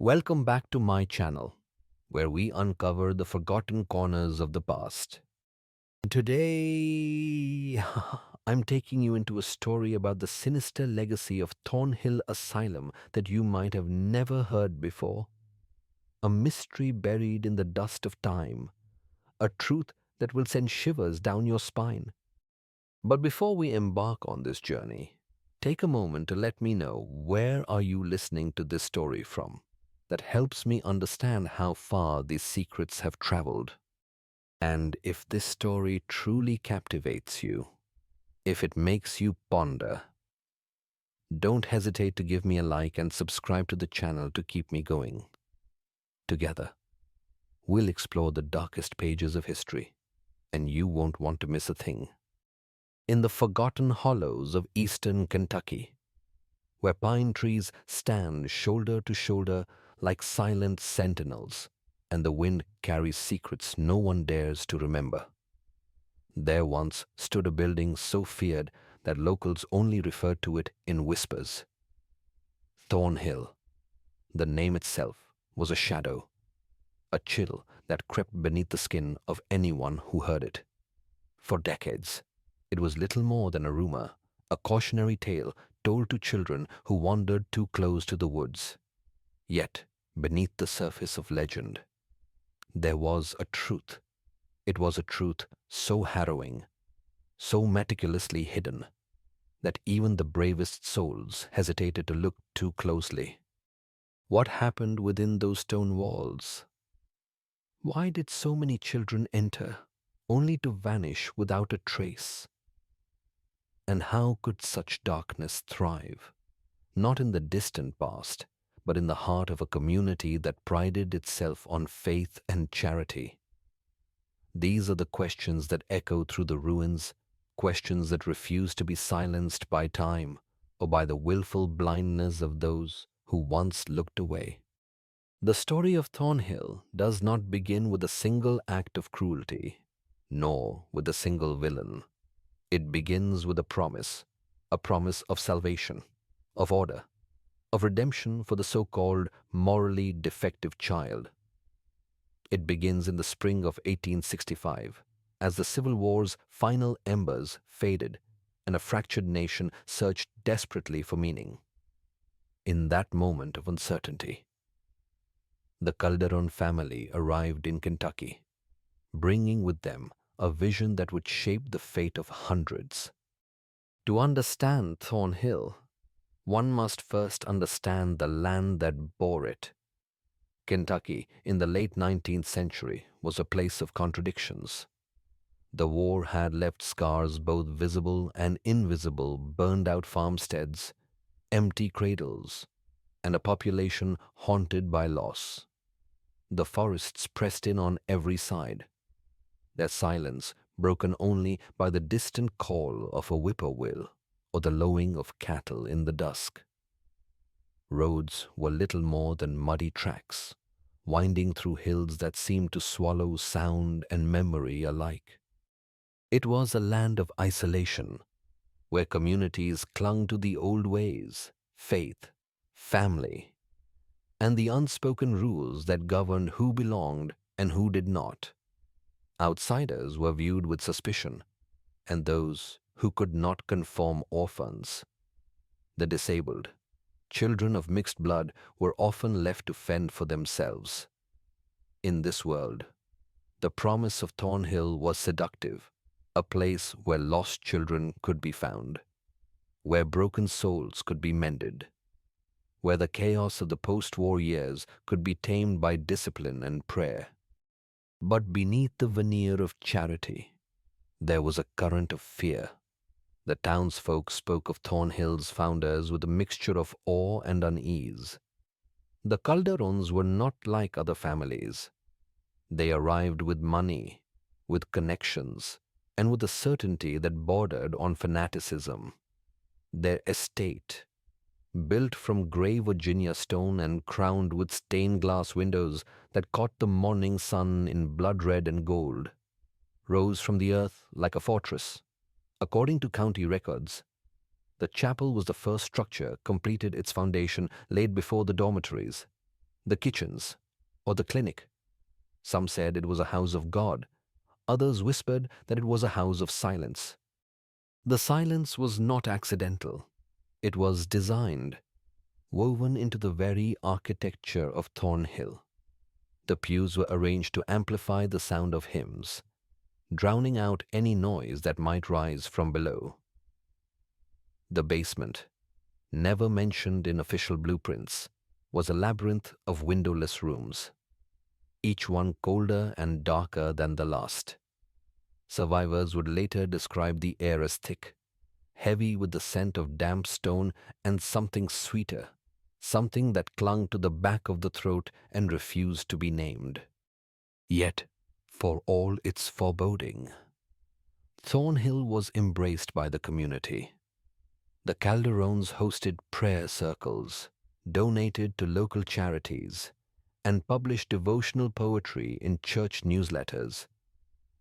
Welcome back to my channel, where we uncover the forgotten corners of the past. Today, I'm taking you into a story about the sinister legacy of Thornhill Asylum that you might have never heard before. A mystery buried in the dust of time, a truth that will send shivers down your spine. But before we embark on this journey, take a moment to let me know where are you listening to this story from. That helps me understand how far these secrets have traveled. And if this story truly captivates you, if it makes you ponder, don't hesitate to give me a like and subscribe to the channel to keep me going. Together, we'll explore the darkest pages of history, and you won't want to miss a thing. In the forgotten hollows of eastern Kentucky, where pine trees stand shoulder to shoulder like silent sentinels, and the wind carries secrets no one dares to remember. There once stood a building so feared that locals only referred to it in whispers. Thornhill. The name itself was a shadow, a chill that crept beneath the skin of anyone who heard it. For decades, it was little more than a rumor, a cautionary tale told to children who wandered too close to the woods. Yet, beneath the surface of legend, there was a truth. It was a truth so harrowing, so meticulously hidden, that even the bravest souls hesitated to look too closely. What happened within those stone walls? Why did so many children enter, only to vanish without a trace? And how could such darkness thrive, not in the distant past, but in the heart of a community that prided itself on faith and charity? These are the questions that echo through the ruins, questions that refuse to be silenced by time or by the willful blindness of those who once looked away. The story of Thornhill does not begin with a single act of cruelty, nor with a single villain. It begins with a promise of salvation, of order, of redemption for the so-called morally defective child. It begins in the spring of 1865, as the Civil War's final embers faded and a fractured nation searched desperately for meaning. In that moment of uncertainty, the Calderon family arrived in Kentucky, bringing with them a vision that would shape the fate of hundreds. To understand Thornhill, one must first understand the land that bore it. Kentucky in the late 19th century was a place of contradictions. The war had left scars both visible and invisible, burned-out farmsteads, empty cradles, and a population haunted by loss. The forests pressed in on every side, their silence broken only by the distant call of a whippoorwill or the lowing of cattle in the dusk. Roads were little more than muddy tracks, winding through hills that seemed to swallow sound and memory alike. It was a land of isolation, where communities clung to the old ways, faith, family, and the unspoken rules that governed who belonged and who did not. Outsiders were viewed with suspicion, and those who could not conform orphans. The disabled, children of mixed blood, were often left to fend for themselves. In this world, the promise of Thornhill was seductive, a place where lost children could be found, where broken souls could be mended, where the chaos of the post-war years could be tamed by discipline and prayer. But beneath the veneer of charity, there was a current of fear. The townsfolk spoke of Thornhill's founders with a mixture of awe and unease. The Calderons were not like other families. They arrived with money, with connections, and with a certainty that bordered on fanaticism. Their estate, built from gray Virginia stone and crowned with stained glass windows that caught the morning sun in blood red and gold, rose from the earth like a fortress. According to county records, the chapel was the first structure completed, its foundation laid before the dormitories. the kitchens, or the clinic. Some said it was a house of God. Others whispered that it was a house of silence. The silence was not accidental. It was designed, woven into the very architecture of Thornhill. The pews were arranged to amplify the sound of hymns, drowning out any noise that might rise from below. The basement, never mentioned in official blueprints, was a labyrinth of windowless rooms, each one colder and darker than the last. Survivors would later describe the air as thick, heavy with the scent of damp stone and something sweeter, something that clung to the back of the throat and refused to be named. Yet, for all its foreboding, Thornhill was embraced by the community. The Calderons hosted prayer circles, donated to local charities, and published devotional poetry in church newsletters.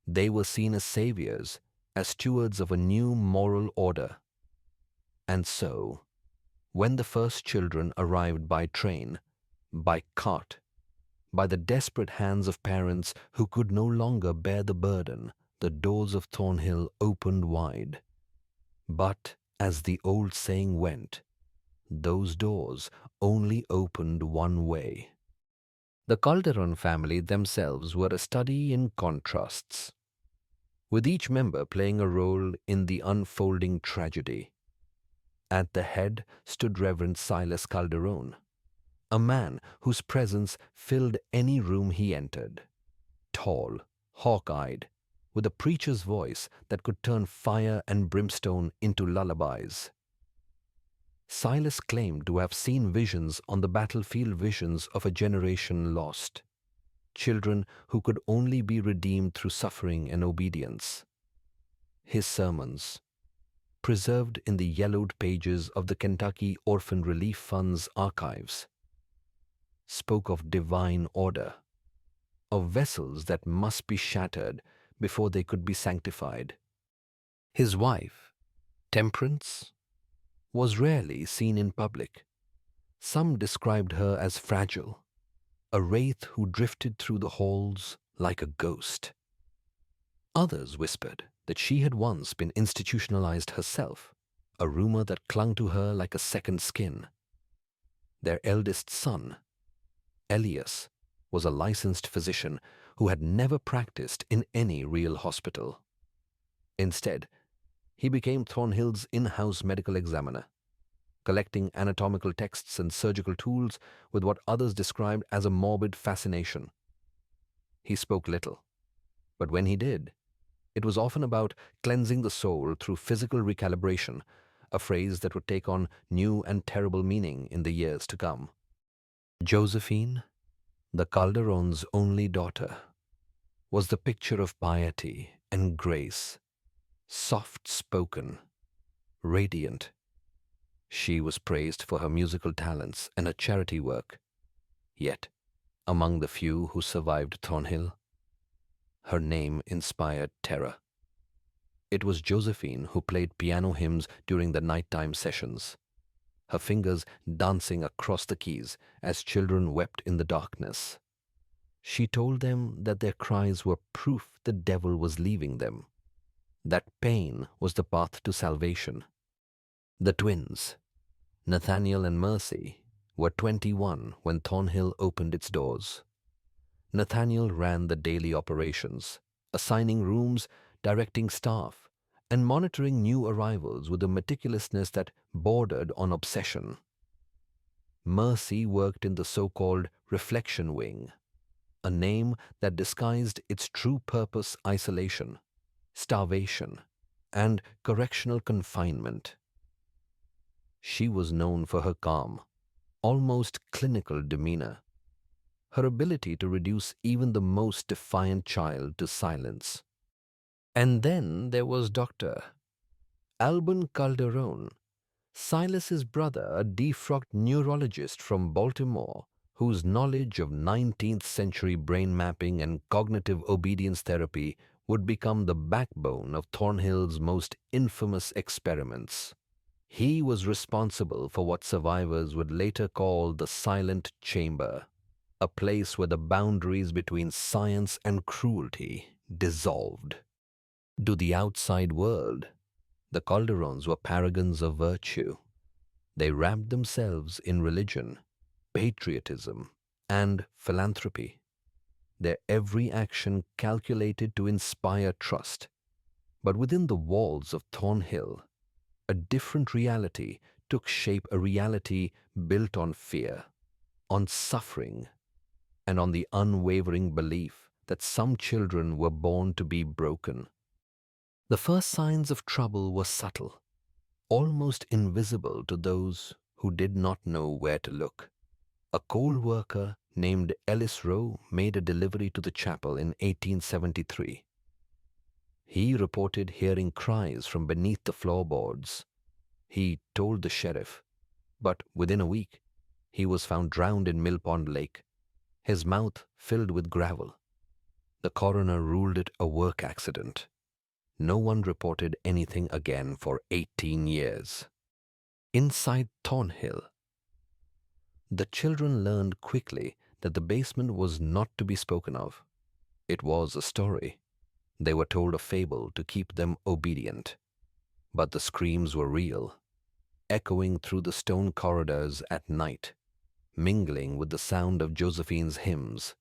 They were seen as saviors, as stewards of a new moral order. And so, when the first children arrived by train, by cart, by the desperate hands of parents who could no longer bear the burden, the doors of Thornhill opened wide. But, as the old saying went, those doors only opened one way. The Calderon family themselves were a study in contrasts, with each member playing a role in the unfolding tragedy. At the head stood Reverend Silas Calderon, a man whose presence filled any room he entered. Tall, hawk-eyed, with a preacher's voice that could turn fire and brimstone into lullabies. Silas claimed to have seen visions on the battlefield, visions of a generation lost, children who could only be redeemed through suffering and obedience. His sermons, preserved in the yellowed pages of the Kentucky Orphan Relief Fund's archives, spoke of divine order, of vessels that must be shattered before they could be sanctified. His wife, Temperance, was rarely seen in public. Some described her as fragile, a wraith who drifted through the halls like a ghost. Others whispered that she had once been institutionalized herself, a rumor that clung to her like a second skin. Their eldest son, Elias, was a licensed physician who had never practiced in any real hospital. Instead, he became Thornhill's in-house medical examiner, collecting anatomical texts and surgical tools with what others described as a morbid fascination. He spoke little, but when he did, it was often about cleansing the soul through physical recalibration, a phrase that would take on new and terrible meaning in the years to come. Josephine, the Calderon's only daughter, was the picture of piety and grace, soft-spoken, radiant. She was praised for her musical talents and her charity work. Yet, among the few who survived Thornhill, her name inspired terror. It was Josephine who played piano hymns during the nighttime sessions, her fingers dancing across the keys as children wept in the darkness. She told them that their cries were proof the devil was leaving them, that pain was the path to salvation. The twins, Nathaniel and Mercy, were 21 when Thornhill opened its doors. Nathaniel ran the daily operations, assigning rooms, directing staff, and monitoring new arrivals with a meticulousness that bordered on obsession. Mercy worked in the so-called reflection wing, a name that disguised its true purpose: isolation, starvation, and correctional confinement. She was known for her calm, almost clinical demeanor, her ability to reduce even the most defiant child to silence. And then there was Dr. Alban Calderon, Silas's brother, a defrocked neurologist from Baltimore, whose knowledge of 19th century brain mapping and cognitive obedience therapy would become the backbone of Thornhill's most infamous experiments. He was responsible for what survivors would later call the silent chamber, a place where the boundaries between science and cruelty dissolved. To the outside world, the Calderons were paragons of virtue. They wrapped themselves in religion, patriotism, and philanthropy, their every action calculated to inspire trust. But within the walls of Thornhill, a different reality took shape, a reality built on fear, on suffering, and on the unwavering belief that some children were born to be broken. The first signs of trouble were subtle, almost invisible to those who did not know where to look. A coal worker named Ellis Rowe made a delivery to the chapel in 1873. He reported hearing cries from beneath the floorboards. He told the sheriff, but within a week, he was found drowned in Mill Pond Lake, his mouth filled with gravel. The coroner ruled it a work accident. No one reported anything again for 18 years. Inside Thornhill, the children learned quickly that the basement was not to be spoken of. It was a story. They were told a fable to keep them obedient. But the screams were real, echoing through the stone corridors at night, mingling with the sound of Josephine's hymns.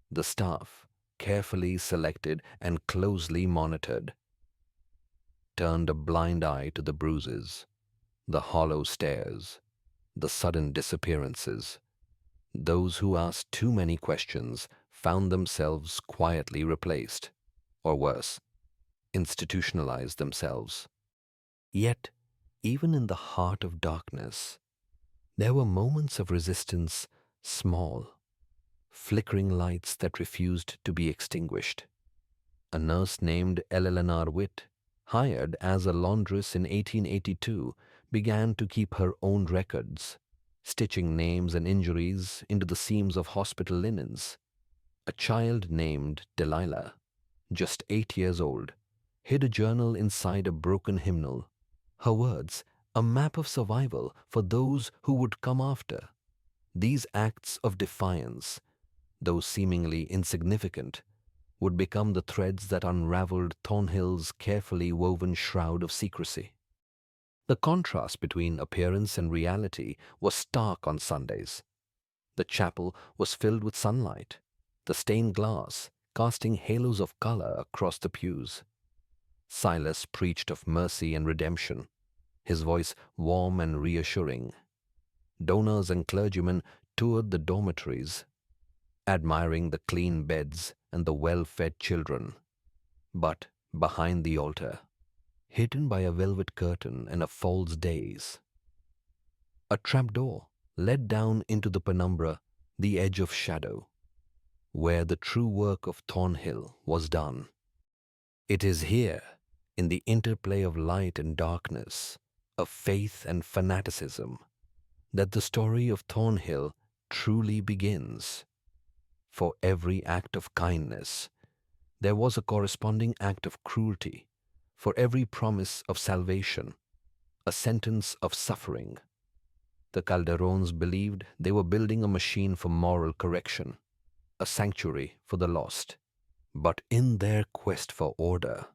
The staff, carefully selected and closely monitored, turned a blind eye to the bruises, the hollow stares, the sudden disappearances. Those who asked too many questions found themselves quietly replaced, or worse, institutionalized themselves. Yet, even in the heart of darkness, there were moments of resistance, small, flickering lights that refused to be extinguished. A nurse named Eleanor Witt, hired as a laundress in 1882, began to keep her own records, stitching names and injuries into the seams of hospital linens. A child named Delilah, just 8 years old, hid a journal inside a broken hymnal. Her words, a map of survival for those who would come after. These acts of defiance, though seemingly insignificant, would become the threads that unraveled Thornhill's carefully woven shroud of secrecy. The contrast between appearance and reality was stark on Sundays. The chapel was filled with sunlight, the stained glass casting halos of color across the pews. Silas preached of mercy and redemption, his voice warm and reassuring. Donors and clergymen toured the dormitories, admiring the clean beds and the well-fed children. But behind the altar, hidden by a velvet curtain and a false dais, a trapdoor led down into the penumbra, the edge of shadow, where the true work of Thornhill was done. It is here, in the interplay of light and darkness, of faith and fanaticism, that the story of Thornhill truly begins. For every act of kindness, there was a corresponding act of cruelty. For every promise of salvation, a sentence of suffering. The Calderons believed they were building a machine for moral correction, a sanctuary for the lost. But in their quest for order,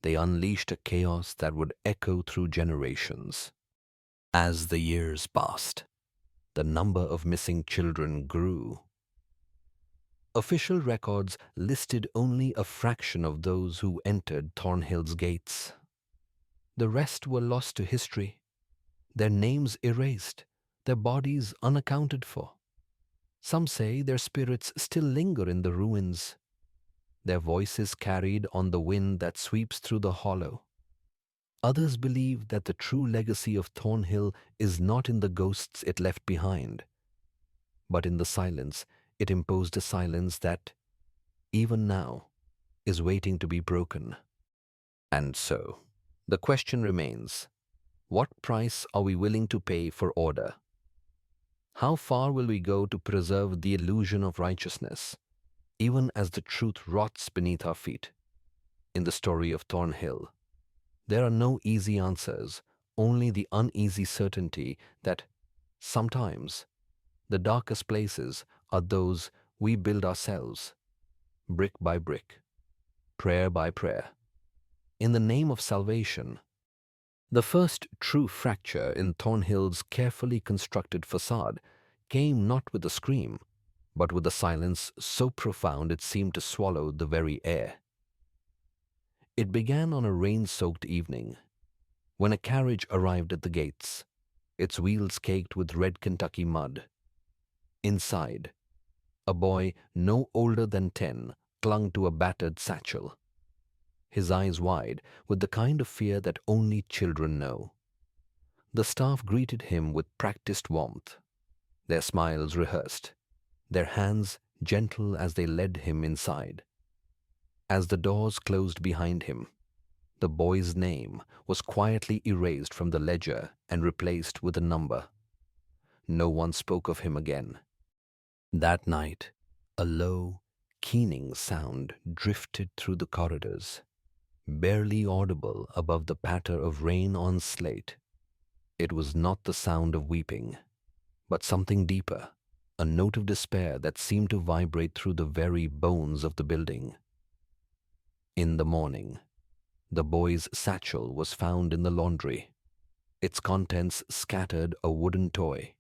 they unleashed a chaos that would echo through generations. As the years passed, the number of missing children grew. Official records listed only a fraction of those who entered Thornhill's gates. The rest were lost to history, their names erased, their bodies unaccounted for. Some say their spirits still linger in the ruins, their voices carried on the wind that sweeps through the hollow. Others believe that the true legacy of Thornhill is not in the ghosts it left behind, but in the silence it imposed, a silence that, even now, is waiting to be broken. And so, the question remains, what price are we willing to pay for order? How far will we go to preserve the illusion of righteousness, even as the truth rots beneath our feet? In the story of Thornhill, there are no easy answers, only the uneasy certainty that sometimes the darkest places are those we build ourselves, brick by brick, prayer by prayer, in the name of salvation. The first true fracture in Thornhill's carefully constructed facade came not with a scream, but with a silence so profound it seemed to swallow the very air. It began on a rain-soaked evening, when a carriage arrived at the gates, its wheels caked with red Kentucky mud. Inside, a boy no older than 10 clung to a battered satchel, his eyes wide with the kind of fear that only children know. The staff greeted him with practiced warmth, their smiles rehearsed, their hands gentle as they led him inside. As the doors closed behind him, the boy's name was quietly erased from the ledger and replaced with a number. No one spoke of him again. That night, a low, keening sound drifted through the corridors, barely audible above the patter of rain on slate. It was not the sound of weeping, but something deeper, a note of despair that seemed to vibrate through the very bones of the building. In the morning, the boy's satchel was found in the laundry, its contents scattered: a wooden toy,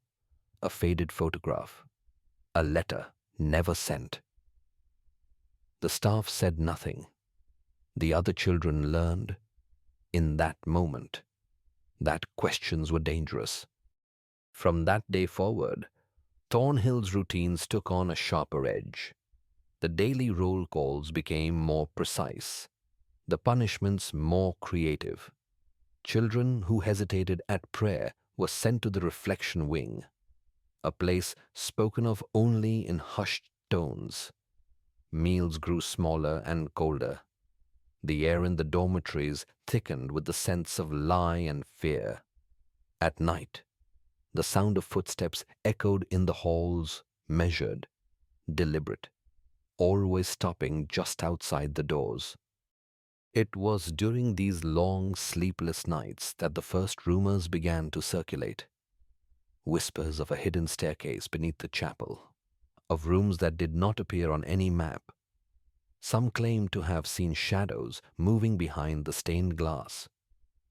a faded photograph, a letter never sent. The staff said nothing. The other children learned, in that moment, that questions were dangerous. From that day forward, Thornhill's routines took on a sharper edge. The daily roll calls became more precise, the punishments more creative. Children who hesitated at prayer were sent to the reflection wing, a place spoken of only in hushed tones. Meals grew smaller and colder. The air in the dormitories thickened with the sense of lie and fear. At night, the sound of footsteps echoed in the halls, measured, deliberate, always stopping just outside the doors. It was during these long, sleepless nights that the first rumors began to circulate. Whispers of a hidden staircase beneath the chapel, of rooms that did not appear on any map. Some claimed to have seen shadows moving behind the stained glass,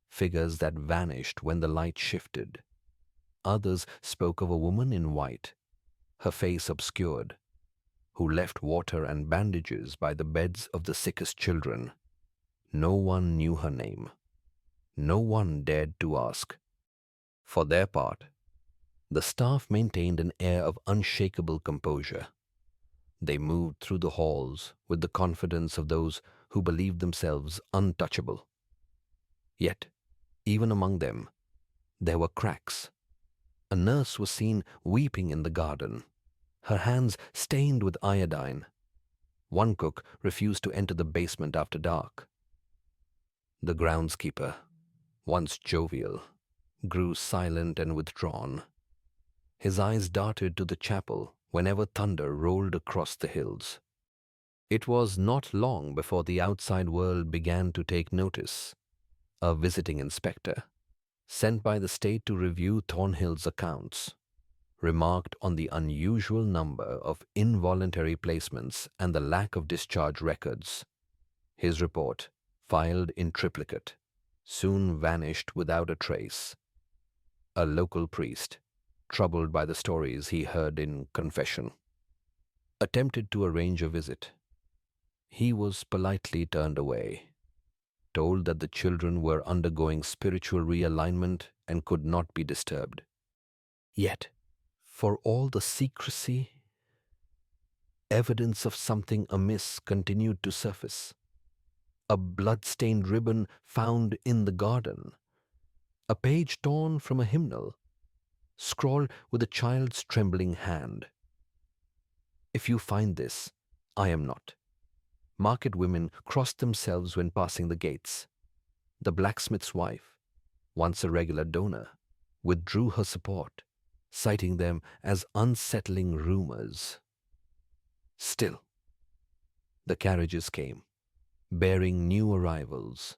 figures that vanished when the light shifted. Others spoke of a woman in white, her face obscured, who left water and bandages by the beds of the sickest children. No one knew her name. No one dared to ask. For their part, the staff maintained an air of unshakable composure. They moved through the halls with the confidence of those who believed themselves untouchable. Yet, even among them, there were cracks. A nurse was seen weeping in the garden, her hands stained with iodine. One cook refused to enter the basement after dark. The groundskeeper, once jovial, grew silent and withdrawn. His eyes darted to the chapel whenever thunder rolled across the hills. It was not long before the outside world began to take notice. A visiting inspector, sent by the state to review Thornhill's accounts, remarked on the unusual number of involuntary placements and the lack of discharge records. His report, filed in triplicate, soon vanished without a trace. A local priest, troubled by the stories he heard in confession, attempted to arrange a visit. He was politely turned away, told that the children were undergoing spiritual realignment and could not be disturbed. Yet, for all the secrecy, evidence of something amiss continued to surface. A blood-stained ribbon found in the garden, a page torn from a hymnal, scrawled with a child's trembling hand. If you find this, I am not. Market women crossed themselves when passing the gates. The blacksmith's wife, once a regular donor, withdrew her support, citing them as unsettling rumors. Still, the carriages came, bearing new arrivals,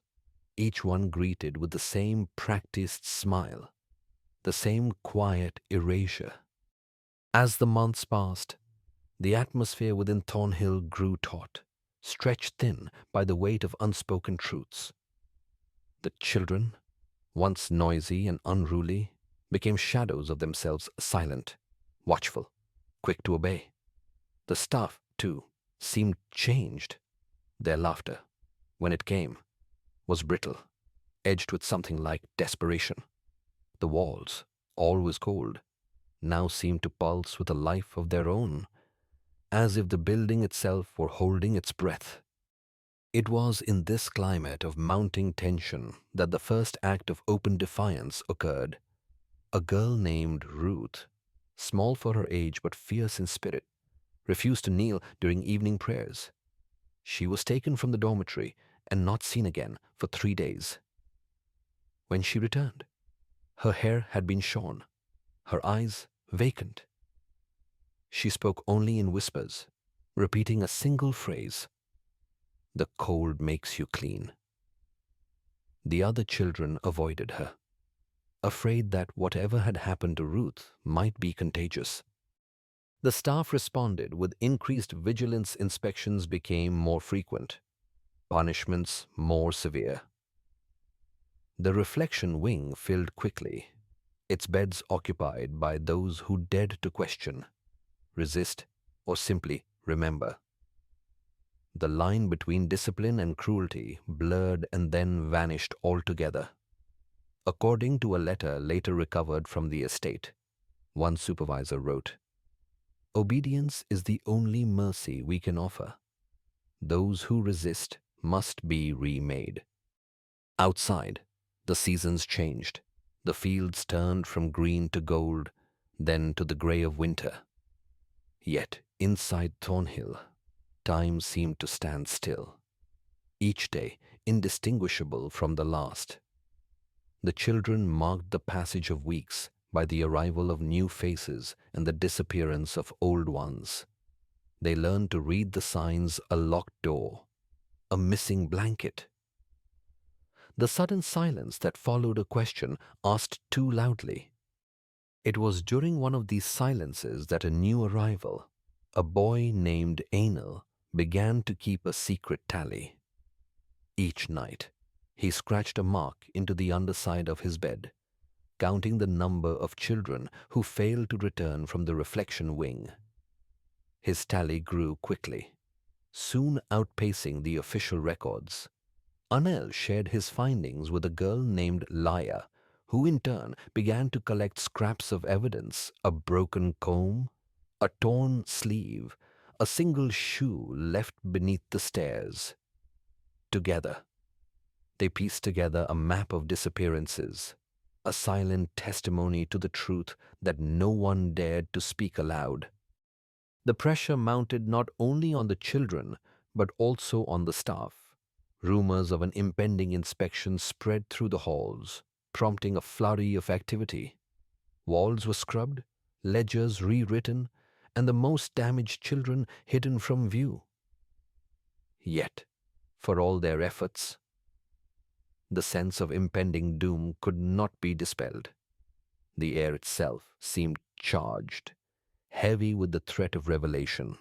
each one greeted with the same practiced smile, the same quiet erasure. As the months passed, The atmosphere within Thornhill grew taut, stretched thin by the weight of unspoken truths. The children, once noisy and unruly, became shadows of themselves, silent, watchful, quick to obey. The staff, too, seemed changed. Their laughter, when it came, was brittle, edged with something like desperation. The walls, always cold, now seemed to pulse with a life of their own, as if the building itself were holding its breath. It was in this climate of mounting tension that the first act of open defiance occurred. A girl named Ruth, small for her age but fierce in spirit, refused to kneel during evening prayers. She was taken from the dormitory and not seen again for 3 days. When she returned, her hair had been shorn, her eyes vacant. She spoke only in whispers, repeating a single phrase, "The cold makes you clean." The other children avoided her, afraid that whatever had happened to Ruth might be contagious. The staff responded with increased vigilance. Inspections became more frequent, punishments more severe. The reflection wing filled quickly, its beds occupied by those who dared to question, resist, or simply remember. The line between discipline and cruelty blurred and then vanished altogether. According to a letter later recovered from the estate, one supervisor wrote, "Obedience is the only mercy we can offer. Those who resist must be remade." Outside, the seasons changed. The fields turned from green to gold, then to the gray of winter. Yet inside Thornhill, time seemed to stand still, each day indistinguishable from the last. The children marked the passage of weeks by the arrival of new faces and the disappearance of old ones. They learned to read the signs: a locked door, a missing blanket. The sudden silence that followed a question asked too loudly. It was during one of these silences that a new arrival, a boy named Anil, began to keep a secret tally. Each night, he scratched a mark into the underside of his bed, counting the number of children who failed to return from the reflection wing. His tally grew quickly, soon outpacing the official records. Anil shared his findings with a girl named Laya, who in turn began to collect scraps of evidence: a broken comb, a torn sleeve, a single shoe left beneath the stairs. Together, they pieced together a map of disappearances, a silent testimony to the truth that no one dared to speak aloud. The pressure mounted not only on the children, but also on the staff. Rumors of an impending inspection spread through the halls, prompting a flurry of activity. Walls were scrubbed, ledgers rewritten, and the most damaged children hidden from view. Yet, for all their efforts, the sense of impending doom could not be dispelled. The air itself seemed charged, heavy with the threat of revelation.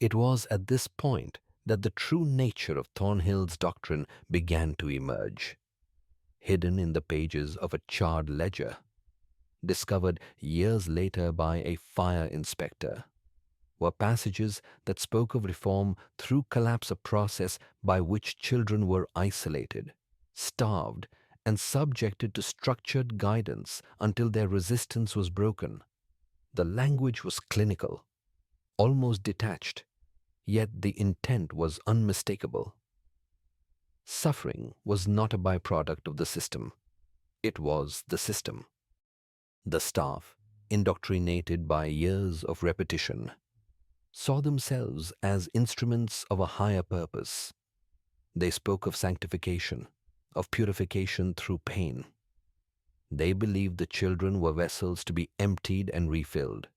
It was at this point that the true nature of Thornhill's doctrine began to emerge. Hidden in the pages of a charred ledger, discovered years later by a fire inspector, were passages that spoke of reform through collapse, a process by which children were isolated, starved, and subjected to structured guidance until their resistance was broken. The language was clinical, almost detached, yet the intent was unmistakable. Suffering was not a byproduct of the system. It was the system. The staff, indoctrinated by years of repetition, saw themselves as instruments of a higher purpose. They spoke of sanctification, of purification through pain. They believed the children were vessels to be emptied and refilled,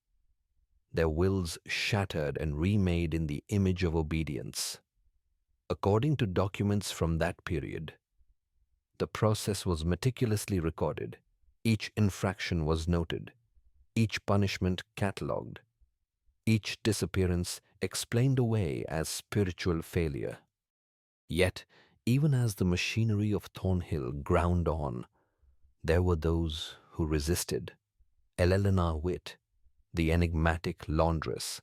their wills shattered and remade in the image of obedience. According to documents from that period, the process was meticulously recorded. Each infraction was noted, each punishment catalogued. each disappearance explained away as spiritual failure. Yet, even as the machinery of Thornhill ground on, there were those who resisted. Eleanor Witt, the enigmatic laundress,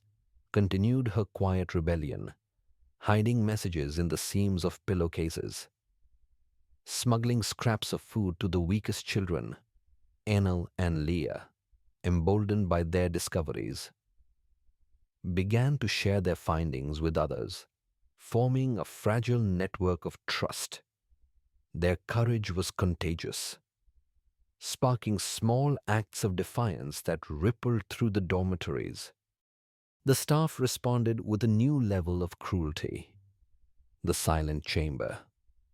continued her quiet rebellion, hiding messages in the seams of pillowcases, smuggling scraps of food to the weakest children, Enel and Leah, emboldened by their discoveries, began to share their findings with others, forming a fragile network of trust. Their courage was contagious, sparking small acts of defiance that rippled through the dormitories. The staff responded with a new level of cruelty. The silent chamber,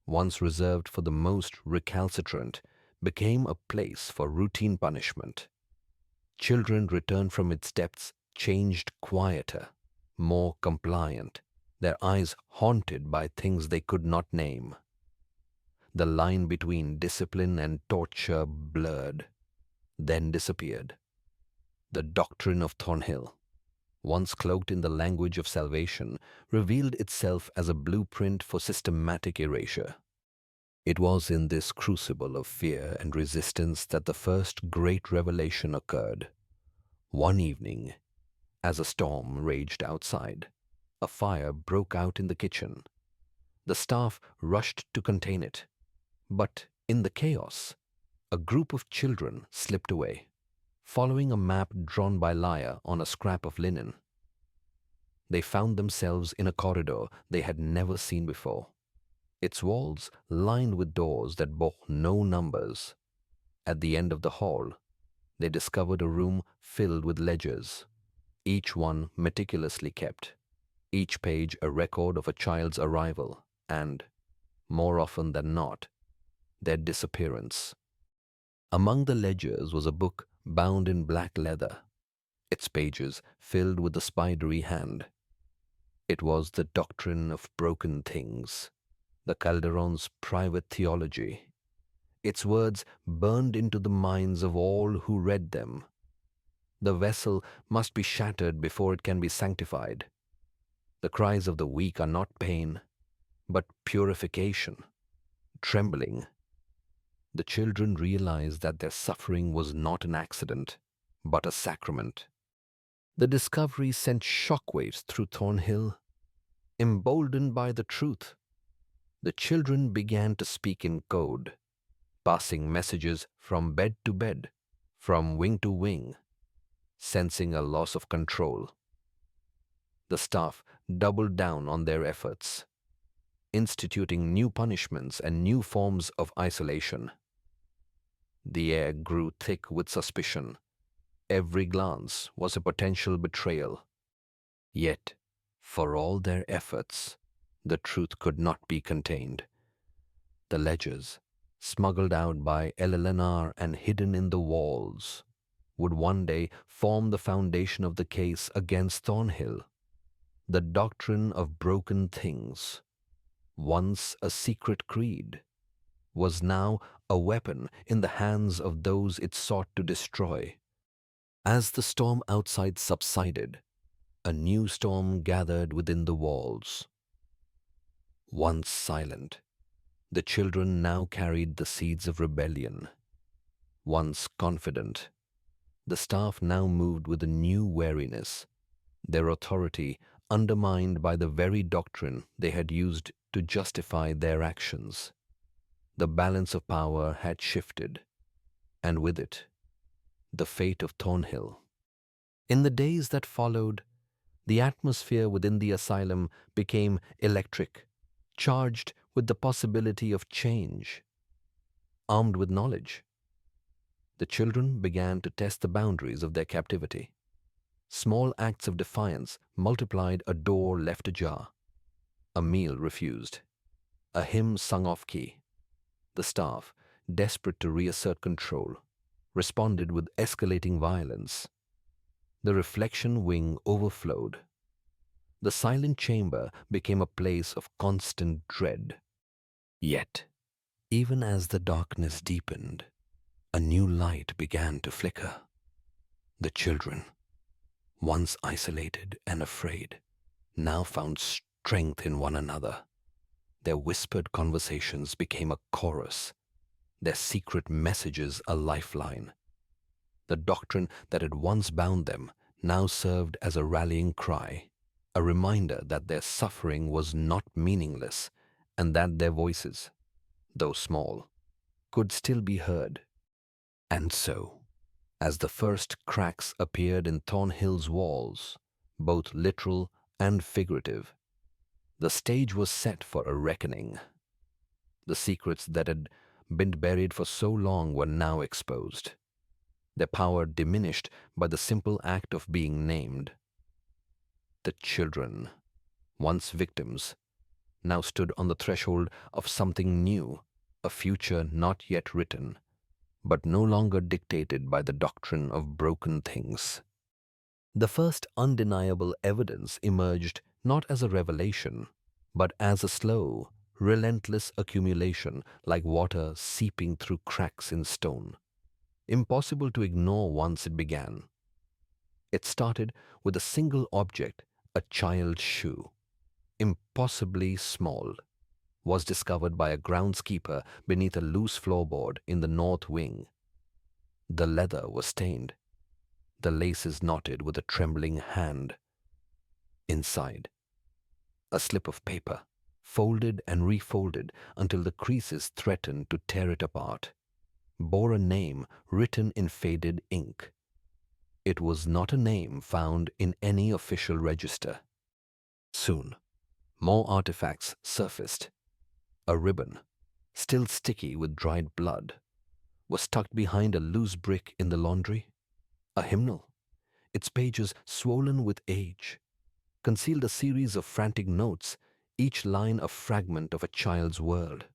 once reserved for the most recalcitrant, became a place for routine punishment. Children returned from its depths changed quieter, more compliant, their eyes haunted by things they could not name. The line between discipline and torture blurred, then disappeared. The doctrine of Thornhill, once cloaked in the language of salvation, revealed itself as a blueprint for systematic erasure. It was in this crucible of fear and resistance that the first great revelation occurred. One evening, as a storm raged outside, a fire broke out in the kitchen. The staff rushed to contain it, but in the chaos, a group of children slipped away, following a map drawn by Leah on a scrap of linen. They found themselves in a corridor they had never seen before, its walls lined with doors that bore no numbers. At the end of the hall, they discovered a room filled with ledgers, each one meticulously kept, each page a record of a child's arrival and, more often than not, their disappearance. Among the ledgers was a book bound in black leather, its pages filled with a spidery hand. It was the doctrine of broken things, the Calderon's private theology. Its words burned into the minds of all who read them. The vessel must be shattered before it can be sanctified. The cries of the weak are not pain, but purification, trembling. The children realized that their suffering was not an accident, but a sacrament. The discovery sent shockwaves through Thornhill. Emboldened by the truth, the children began to speak in code, passing messages from bed to bed, from wing to wing, sensing a loss of control. The staff doubled down on their efforts, instituting new punishments and new forms of isolation. The air grew thick with suspicion. Every glance was a potential betrayal. Yet, for all their efforts, the truth could not be contained. The ledgers, smuggled out by Eleanor and hidden in the walls, would one day form the foundation of the case against Thornhill. The doctrine of broken things, once a secret creed, was now a weapon in the hands of those it sought to destroy. As the storm outside subsided, a new storm gathered within the walls. Once silent, the children now carried the seeds of rebellion. Once confident, the staff now moved with a new wariness, their authority undermined by the very doctrine they had used to justify their actions. The balance of power had shifted, and with it, the fate of Thornhill. In the days that followed, the atmosphere within the asylum became electric, charged with the possibility of change. Armed with knowledge, the children began to test the boundaries of their captivity. Small acts of defiance multiplied: a door left ajar, a meal refused, a hymn sung off key. The staff, desperate to reassert control, responded with escalating violence. The reflection wing overflowed. The silent chamber became a place of constant dread. Yet, even as the darkness deepened, a new light began to flicker. The children, once isolated and afraid, now found strength in one another. Their whispered conversations became a chorus, their secret messages a lifeline. The doctrine that had once bound them now served as a rallying cry, a reminder that their suffering was not meaningless and that their voices, though small, could still be heard. And so, as the first cracks appeared in Thornhill's walls, both literal and figurative, the stage was set for a reckoning. The secrets that had been buried for so long were now exposed, their power diminished by the simple act of being named. The children, once victims, now stood on the threshold of something new, a future not yet written, but no longer dictated by the doctrine of broken things. The first undeniable evidence emerged not as a revelation, but as a slow, relentless accumulation like water seeping through cracks in stone, impossible to ignore once it began. It started with a single object, a child's shoe, impossibly small, was discovered by a groundskeeper beneath a loose floorboard in the north wing. The leather was stained, the laces knotted with a trembling hand. Inside, a slip of paper, folded and refolded until the creases threatened to tear it apart, bore a name written in faded ink. It was not a name found in any official register. Soon, more artifacts surfaced. A ribbon, still sticky with dried blood, was tucked behind a loose brick in the laundry. A hymnal, its pages swollen with age, concealed a series of frantic notes, each line a fragment of a child's world,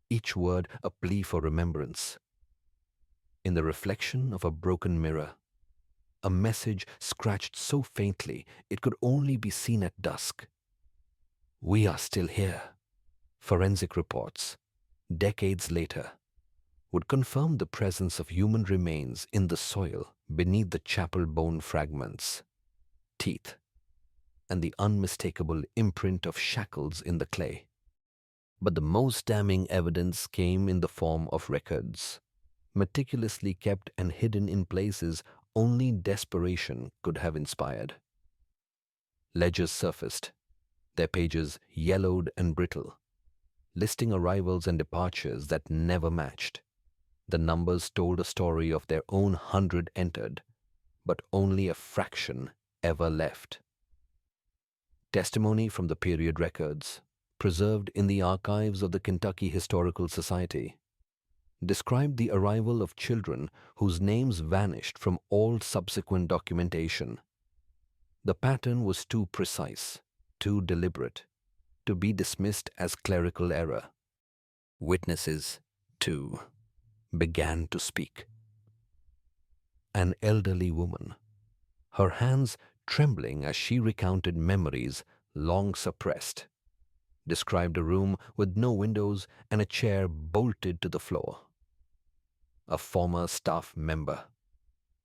each word a plea for remembrance. In the reflection of a broken mirror, a message scratched so faintly it could only be seen at dusk. "We are still here." Forensic reports, decades later, would confirm the presence of human remains in the soil beneath the chapel bone fragments, teeth, and the unmistakable imprint of shackles in the clay. But the most damning evidence came in the form of records, meticulously kept and hidden in places only desperation could have inspired. Ledgers surfaced, their pages yellowed and brittle, listing arrivals and departures that never matched. The numbers told a story of their own 100 entered, but only a fraction ever left. Testimony from the period records, preserved in the archives of the Kentucky Historical Society, described the arrival of children whose names vanished from all subsequent documentation. The pattern was too precise, too deliberate, to be dismissed as clerical error. Witnesses, too, began to speak. An elderly woman, her hands trembling as she recounted memories long suppressed, described a room with no windows and a chair bolted to the floor. A former staff member,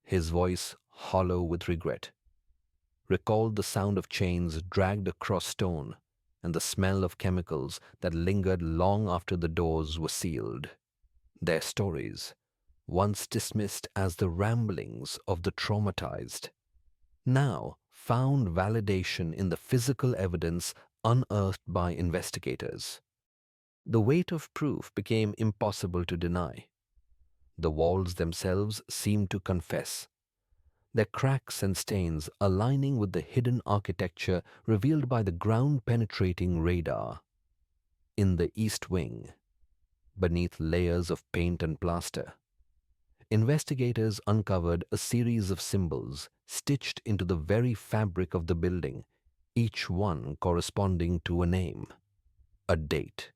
his voice hollow with regret, recalled the sound of chains dragged across stone and the smell of chemicals that lingered long after the doors were sealed. Their stories, once dismissed as the ramblings of the traumatized, now found validation in the physical evidence unearthed by investigators. The weight of proof became impossible to deny. The walls themselves seemed to confess, their cracks and stains aligning with the hidden architecture revealed by the ground-penetrating radar. In the east wing, beneath layers of paint and plaster, investigators uncovered a series of symbols stitched into the very fabric of the building, each one corresponding to a name, a date,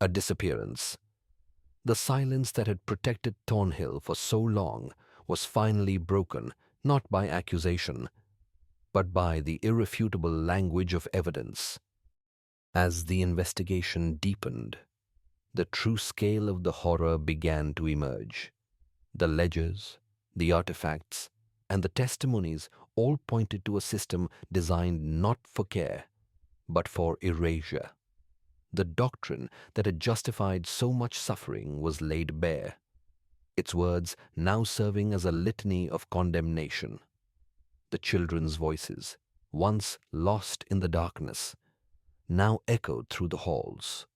a disappearance. The silence that had protected Thornhill for so long was finally broken, not by accusation, but by the irrefutable language of evidence. As the investigation deepened, the true scale of the horror began to emerge. The ledgers, the artifacts, and the testimonies all pointed to a system designed not for care, but for erasure. The doctrine that had justified so much suffering was laid bare, its words now serving as a litany of condemnation. The children's voices, once lost in the darkness, now echoed through the halls,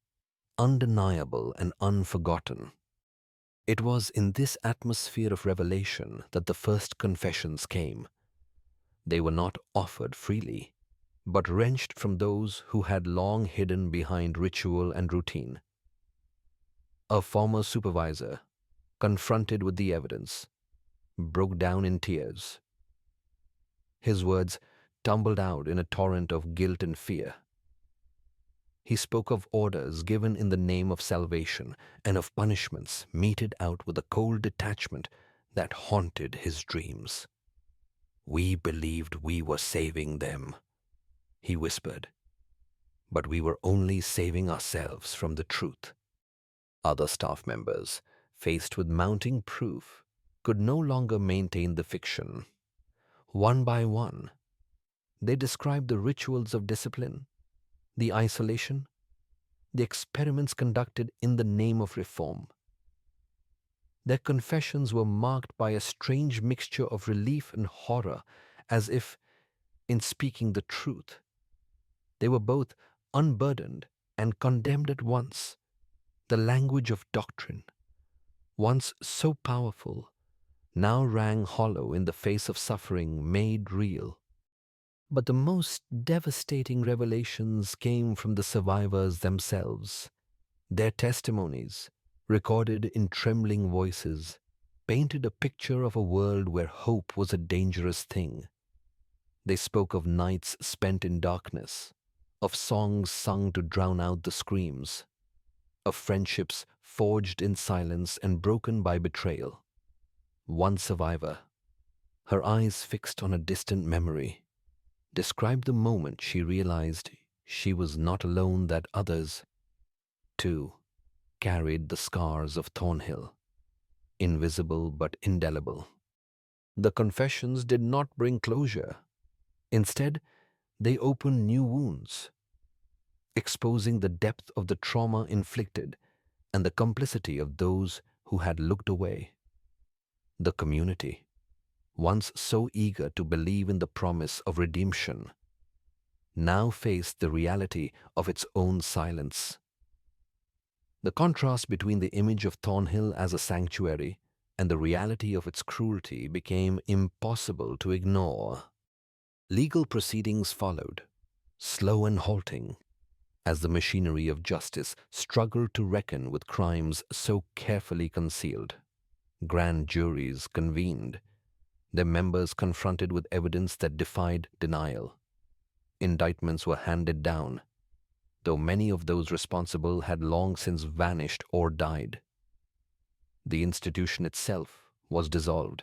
undeniable and unforgotten. It was in this atmosphere of revelation that the first confessions came. They were not offered freely, but wrenched from those who had long hidden behind ritual and routine. A former supervisor, confronted with the evidence, broke down in tears. His words tumbled out in a torrent of guilt and fear. He spoke of orders given in the name of salvation and of punishments meted out with a cold detachment that haunted his dreams. "We believed we were saving them," he whispered, "but we were only saving ourselves from the truth." Other staff members, faced with mounting proof, could no longer maintain the fiction. One by one, they described the rituals of discipline, the isolation, the experiments conducted in the name of reform. Their confessions were marked by a strange mixture of relief and horror, as if, in speaking the truth, they were both unburdened and condemned at once. The language of doctrine, once so powerful, now rang hollow in the face of suffering made real. But the most devastating revelations came from the survivors themselves. Their testimonies, recorded in trembling voices, painted a picture of a world where hope was a dangerous thing. They spoke of nights spent in darkness, of songs sung to drown out the screams, of friendships forged in silence and broken by betrayal. One survivor, her eyes fixed on a distant memory, described the moment she realized she was not alone, that others, too, carried the scars of Thornhill, invisible but indelible. The confessions did not bring closure. Instead, they opened new wounds, exposing the depth of the trauma inflicted and the complicity of those who had looked away. The community, once so eager to believe in the promise of redemption, now faced the reality of its own silence. The contrast between the image of Thornhill as a sanctuary and the reality of its cruelty became impossible to ignore. Legal proceedings followed, slow and halting, as the machinery of justice struggled to reckon with crimes so carefully concealed. Grand juries convened, their members confronted with evidence that defied denial. Indictments were handed down, though many of those responsible had long since vanished or died. The institution itself was dissolved,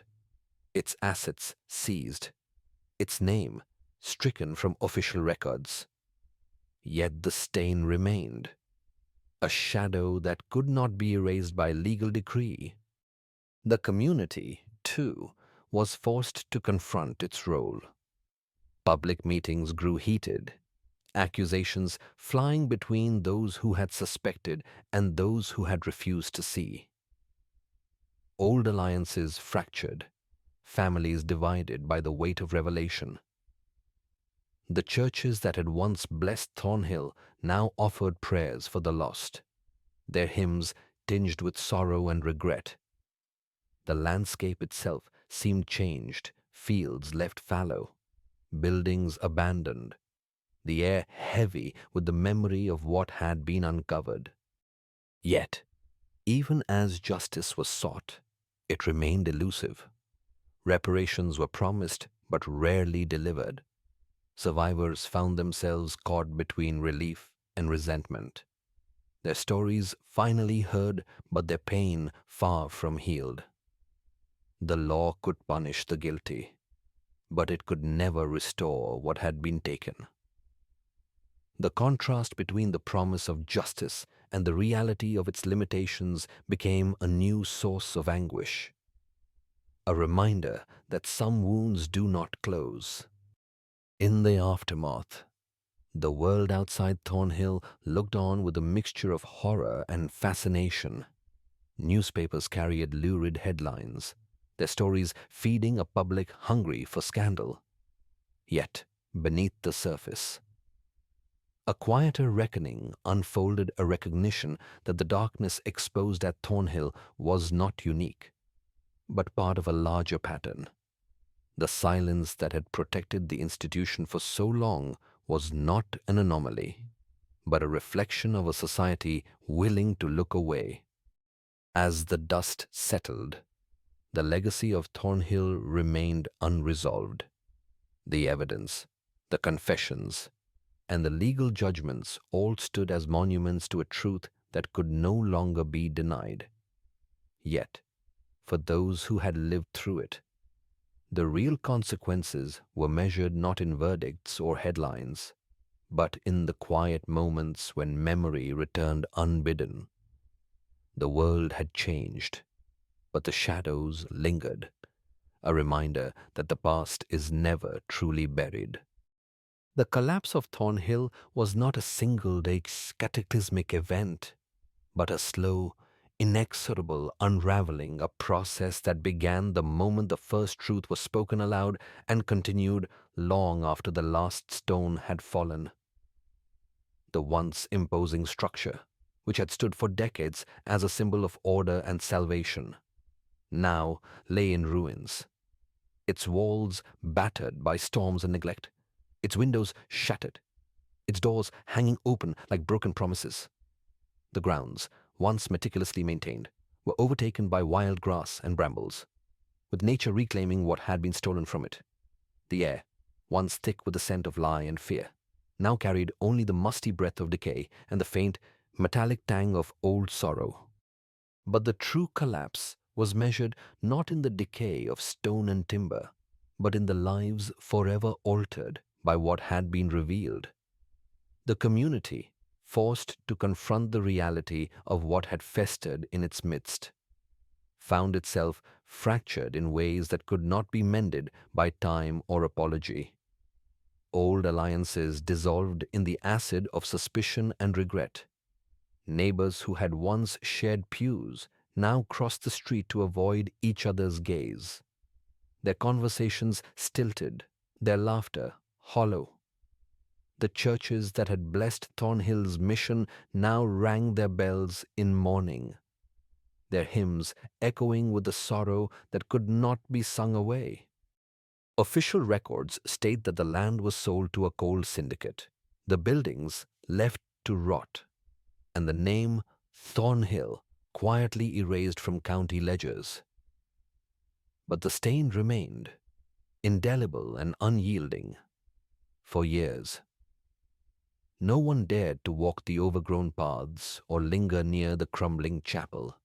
its assets seized, its name stricken from official records. Yet the stain remained, a shadow that could not be erased by legal decree. The community, too, was forced to confront its role. Public meetings grew heated, accusations flying between those who had suspected and those who had refused to see. Old alliances fractured, families divided by the weight of revelation. The churches that had once blessed Thornhill now offered prayers for the lost, their hymns tinged with sorrow and regret. The landscape itself seemed changed, fields left fallow, buildings abandoned, the air heavy with the memory of what had been uncovered. Yet, even as justice was sought, it remained elusive. Reparations were promised but rarely delivered. Survivors found themselves caught between relief and resentment. Their stories finally heard, but their pain far from healed. The law could punish the guilty, but it could never restore what had been taken. The contrast between the promise of justice and the reality of its limitations became a new source of anguish. a reminder that some wounds do not close. In the aftermath, the world outside Thornhill looked on with a mixture of horror and fascination. Newspapers carried lurid headlines, their stories feeding a public hungry for scandal. Yet, beneath the surface, a quieter reckoning unfolded, a recognition that the darkness exposed at Thornhill was not unique, but part of a larger pattern. The silence that had protected the institution for so long was not an anomaly, but a reflection of a society willing to look away. As the dust settled, the legacy of Thornhill remained unresolved. The evidence, the confessions, and the legal judgments all stood as monuments to a truth that could no longer be denied. Yet, for those who had lived through it, the real consequences were measured not in verdicts or headlines, but in the quiet moments when memory returned unbidden. The world had changed, but the shadows lingered, a reminder that the past is never truly buried. The collapse of Thornhill was not a single-day cataclysmic event, but a slow, inexorable unraveling, a process that began the moment the first truth was spoken aloud and continued long after the last stone had fallen. The once imposing structure, which had stood for decades as a symbol of order and salvation, now lay in ruins, its walls battered by storms and neglect, its windows shattered, its doors hanging open like broken promises. The grounds, once meticulously maintained, were overtaken by wild grass and brambles, with nature reclaiming what had been stolen from it. The air, once thick with the scent of lie and fear, now carried only the musty breath of decay and the faint, metallic tang of old sorrow. But the true collapse was measured not in the decay of stone and timber, but in the lives forever altered by what had been revealed. The community, forced to confront the reality of what had festered in its midst, found itself fractured in ways that could not be mended by time or apology. Old alliances dissolved in the acid of suspicion and regret. Neighbors who had once shared pews now crossed the street to avoid each other's gaze. Their conversations stilted, their laughter hollow. The churches that had blessed Thornhill's mission now rang their bells in mourning, their hymns echoing with the sorrow that could not be sung away. Official records state that the land was sold to a coal syndicate, the buildings left to rot, and the name Thornhill quietly erased from county ledgers. But the stain remained, indelible and unyielding, for years. No one dared to walk the overgrown paths or linger near the crumbling chapel.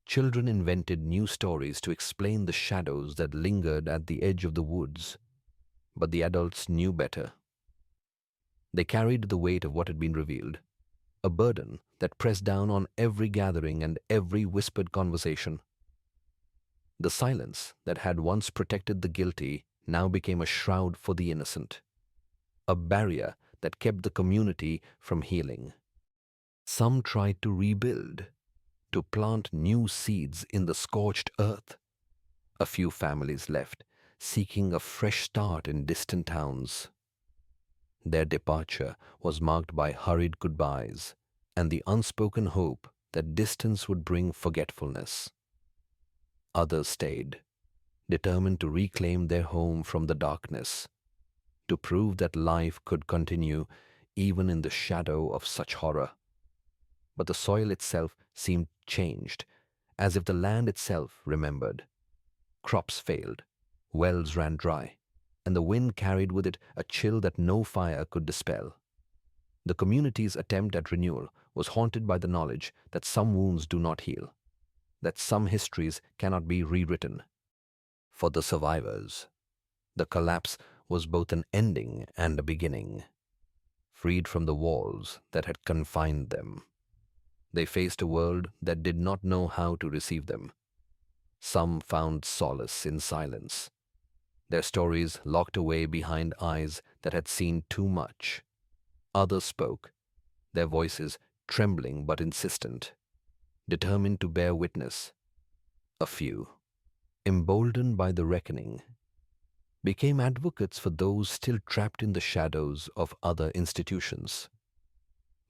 Children invented new stories to explain the shadows that lingered at the edge of the woods, but the adults knew better. They carried the weight of what had been revealed, a burden that pressed down on every gathering and every whispered conversation. The silence that had once protected the guilty now became a shroud for the innocent, a barrier that kept the community from healing. Some tried to rebuild, to plant new seeds in the scorched earth. A few families left, seeking a fresh start in distant towns. Their departure was marked by hurried goodbyes and the unspoken hope that distance would bring forgetfulness. Others stayed, determined to reclaim their home from the darkness, to prove that life could continue even in the shadow of such horror. But the soil itself seemed changed, as if the land itself remembered. Crops failed, wells ran dry, and the wind carried with it a chill that no fire could dispel. The community's attempt at renewal was haunted by the knowledge that some wounds do not heal, that some histories cannot be rewritten. For the survivors, the collapse was both an ending and a beginning. Freed from the walls that had confined them, they faced a world that did not know how to receive them. Some found solace in silence, their stories locked away behind eyes that had seen too much. Others spoke, their voices trembling but insistent, determined to bear witness. A few, emboldened by the reckoning, became advocates for those still trapped in the shadows of other institutions.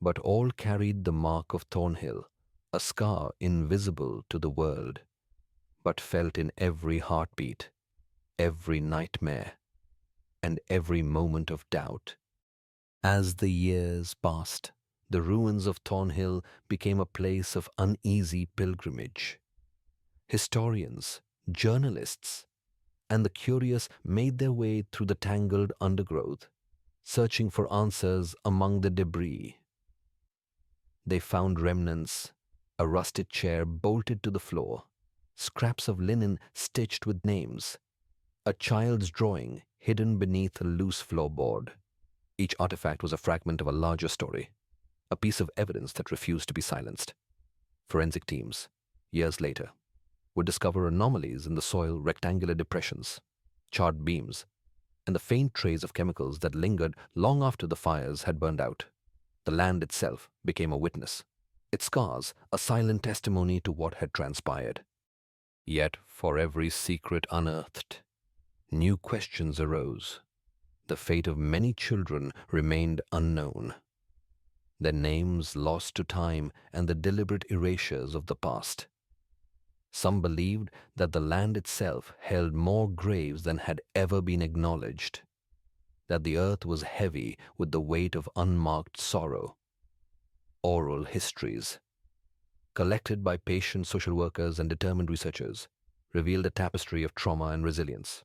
But all carried the mark of Thornhill, a scar invisible to the world, but felt in every heartbeat, every nightmare, and every moment of doubt. As the years passed, the ruins of Thornhill became a place of uneasy pilgrimage. Historians, journalists, and the curious made their way through the tangled undergrowth, searching for answers among the debris. They found remnants, a rusted chair bolted to the floor, scraps of linen stitched with names, a child's drawing hidden beneath a loose floorboard. Each artifact was a fragment of a larger story, a piece of evidence that refused to be silenced. Forensic teams, years later, would discover anomalies in the soil, rectangular depressions, charred beams, and the faint trace of chemicals that lingered long after the fires had burned out. The land itself became a witness, its scars a silent testimony to what had transpired. Yet, for every secret unearthed, new questions arose. The fate of many children remained unknown, their names lost to time and the deliberate erasures of the past. Some believed that the land itself held more graves than had ever been acknowledged, that the earth was heavy with the weight of unmarked sorrow. Oral histories, collected by patient social workers and determined researchers, revealed a tapestry of trauma and resilience,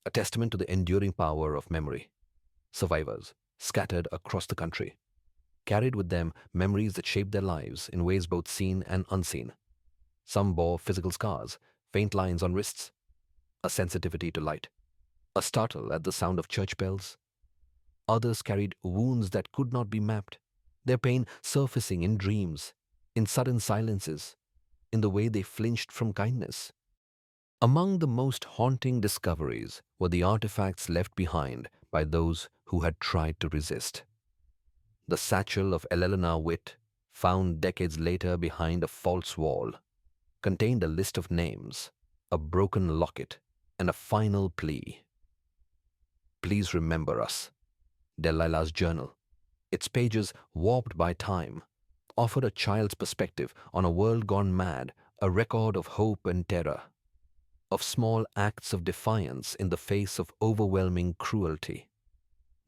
a testament to the enduring power of memory. Survivors, scattered across the country, carried with them memories that shaped their lives in ways both seen and unseen. Some bore physical scars, faint lines on wrists, a sensitivity to light, a startle at the sound of church bells. Others carried wounds that could not be mapped, their pain surfacing in dreams, in sudden silences, in the way they flinched from kindness. Among the most haunting discoveries were the artifacts left behind by those who had tried to resist. The satchel of Eleanor Witt, found decades later behind a false wall, contained a list of names, a broken locket, and a final plea. Please remember us. Delilah's journal, its pages warped by time, offered a child's perspective on a world gone mad, a record of hope and terror, of small acts of defiance in the face of overwhelming cruelty.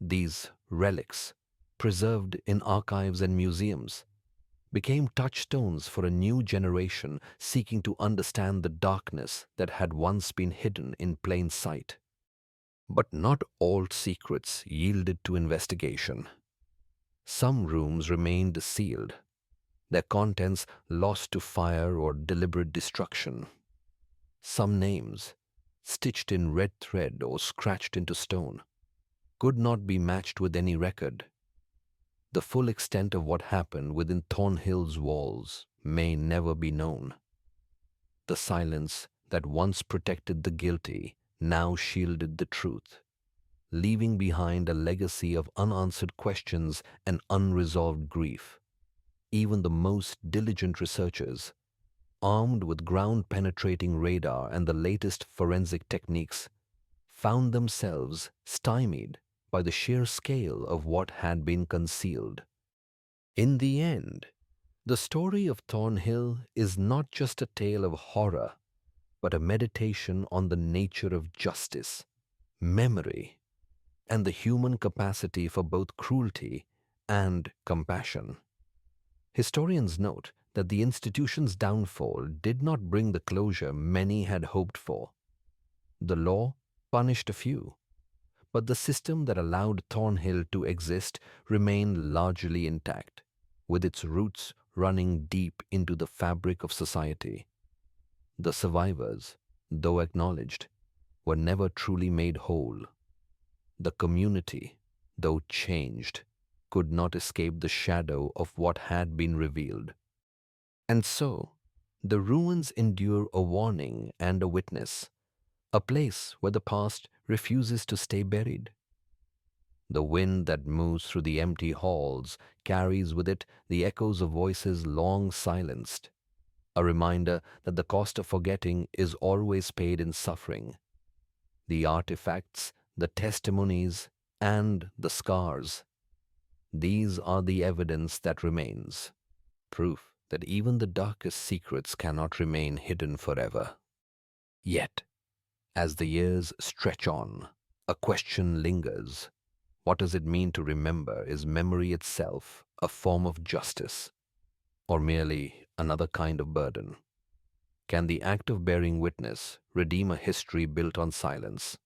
These relics, preserved in archives and museums, became touchstones for a new generation seeking to understand the darkness that had once been hidden in plain sight. But not all secrets yielded to investigation. Some rooms remained sealed, their contents lost to fire or deliberate destruction. Some names, stitched in red thread or scratched into stone, could not be matched with any record. The full extent of what happened within Thornhill's walls may never be known. The silence that once protected the guilty now shielded the truth, leaving behind a legacy of unanswered questions and unresolved grief. Even the most diligent researchers, armed with ground-penetrating radar and the latest forensic techniques, found themselves stymied by the sheer scale of what had been concealed. In the end, the story of Thornhill is not just a tale of horror, but a meditation on the nature of justice, memory, and the human capacity for both cruelty and compassion. Historians note that the institution's downfall did not bring the closure many had hoped for. The law punished a few, but the system that allowed Thornhill to exist remained largely intact, with its roots running deep into the fabric of society. The survivors, though acknowledged, were never truly made whole. The community, though changed, could not escape the shadow of what had been revealed. And so, The ruins endure a warning and a witness, a place where the past refuses to stay buried. The wind that moves through the empty halls carries with it the echoes of voices long silenced, a reminder that the cost of forgetting is always paid in suffering. The artifacts, the testimonies, and the scars, these are the evidence that remains, proof that even the darkest secrets cannot remain hidden forever. Yet, as the years stretch on, a question lingers. What does it mean to remember? Is memory itself a form of justice, or merely another kind of burden? Can the act of bearing witness redeem a history built on silence?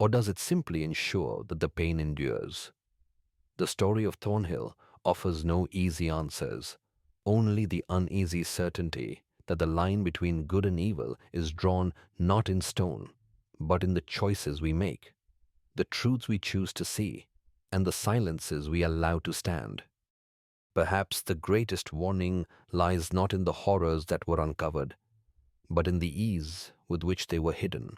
Or does it simply ensure that the pain endures? The story of Thornhill offers no easy answers, only the uneasy certainty that the line between good and evil is drawn not in stone, but in the choices we make, the truths we choose to see, and the silences we allow to stand. Perhaps the greatest warning lies not in the horrors that were uncovered, but in the ease with which they were hidden.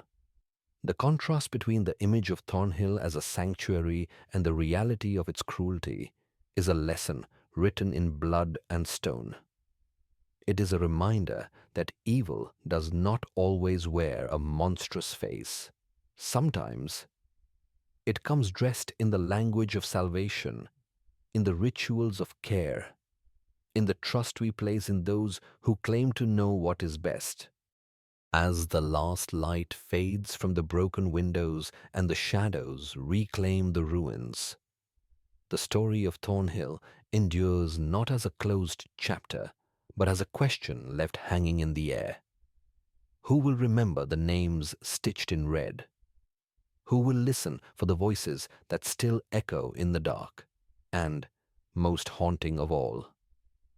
The contrast between the image of Thornhill as a sanctuary and the reality of its cruelty is a lesson written in blood and stone. It is a reminder that evil does not always wear a monstrous face. Sometimes it comes dressed in the language of salvation, in the rituals of care, in the trust we place in those who claim to know what is best. As the last light fades from the broken windows and the shadows reclaim the ruins, the story of Thornhill endures not as a closed chapter, but as a question left hanging in the air. Who will remember the names stitched in red? Who will listen for the voices that still echo in the dark? And, most haunting of all,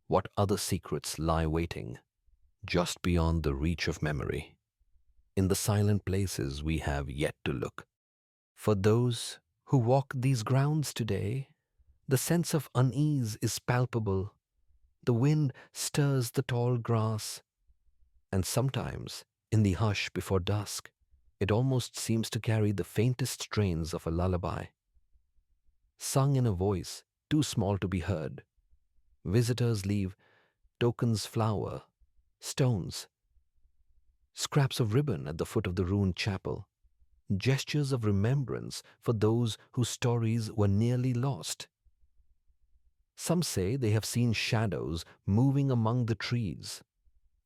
what other secrets lie waiting just beyond the reach of memory, in the silent places we have yet to look? For those who walk these grounds today, the sense of unease is palpable. The wind stirs the tall grass, and sometimes, in the hush before dusk, it almost seems to carry the faintest strains of a lullaby, sung in a voice too small to be heard. Visitors leave tokens, flower, stones, scraps of ribbon at the foot of the ruined chapel, gestures of remembrance for those whose stories were nearly lost. Some say they have seen shadows moving among the trees,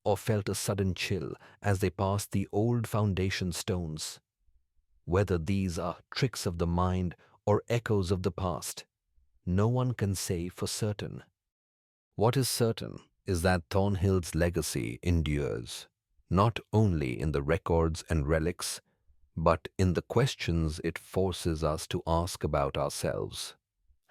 or felt a sudden chill as they passed the old foundation stones. Whether these are tricks of the mind or echoes of the past, no one can say for certain. What is certain is that Thornhill's legacy endures, not only in the records and relics, but in the questions it forces us to ask about ourselves.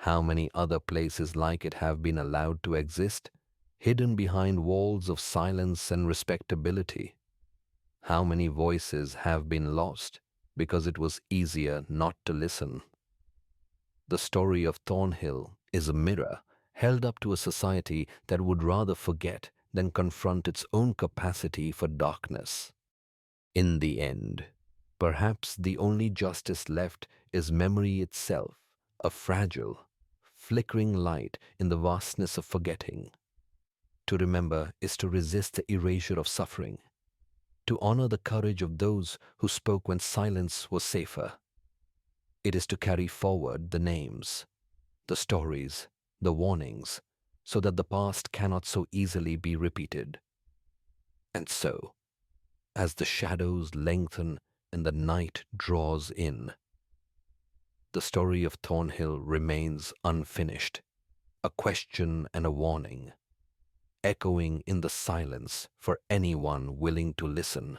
How many other places like it have been allowed to exist, hidden behind walls of silence and respectability? How many voices have been lost because it was easier not to listen? The story of Thornhill is a mirror held up to a society that would rather forget than confront its own capacity for darkness. In the end, perhaps the only justice left is memory itself, a fragile, flickering light in the vastness of forgetting. To remember is to resist the erasure of suffering, to honor the courage of those who spoke when silence was safer. It is to carry forward the names, the stories, the warnings, so that the past cannot so easily be repeated. And so, as the shadows lengthen and the night draws in, the story of Thornhill remains unfinished, a question and a warning, echoing in the silence for anyone willing to listen.